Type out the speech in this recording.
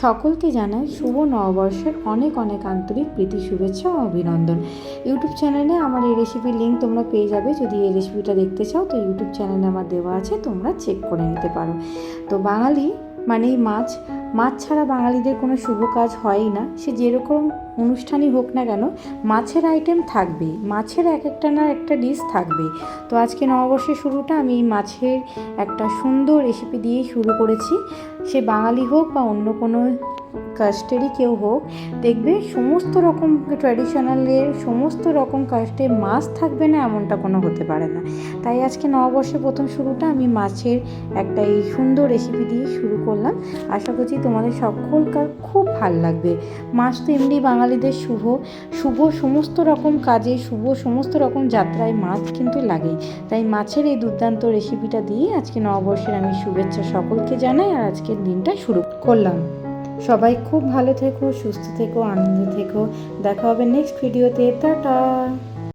সকলকে জানাই শুভ নববর্ষের অনেক অনেক আন্তরিক প্রীতি শুভেচ্ছা ও অভিনন্দন। ইউটিউব চ্যানেলে আমার এই রেসিপির লিঙ্ক তোমরা পেয়ে যাবে। যদি এই রেসিপিটা দেখতে চাও তো ইউটিউব চ্যানেলে আমার দেওয়া আছে, তোমরা চেক করে নিতে পারো। তো বাঙালি মানেই মাছ, মাছ ছাড়া বাঙালিদের কোনো শুভ কাজ হয়ই না। সে যেরকম অনুষ্ঠানই হোক না কেন, মাছের আইটেম থাকবেই, মাছের এক একটা না একটা ডিশ থাকবেই। তো আজকে নববর্ষের শুরুটা আমি এই মাছের একটা সুন্দর রেসিপি দিয়েই শুরু করেছি। সে বাঙালি হোক বা অন্য কোনো কাস্টেরই কেউ হোক, দেখবে সমস্ত রকম ট্র্যাডিশনালের সমস্ত রকম কাস্টে মাছ থাকবে না এমনটা কোনো হতে পারে না। তাই আজকে নববর্ষের প্রথম শুরুটা আমি মাছের একটা এই সুন্দর রেসিপি দিয়ে শুরু করলাম। আশা করছি তোমাদের সকলকার খুব ভালো লাগবে। মাছ তো এমনি বাঙালিদের শুভ সমস্ত রকম কাজে, শুভ সমস্ত রকম যাত্রায় মাছ কিন্তু লাগেই। তাই মাছের এই দুর্দান্ত রেসিপিটা দিয়ে আজকে নববর্ষের আমি শুভেচ্ছা সকলকে জানাই আর আজকের দিনটা শুরু করলাম। সবাই খুব ভালো থেকো, সুস্থ থেকো, আনন্দে থেকো। দেখা হবে নেক্সট ভিডিওতে। টাটা।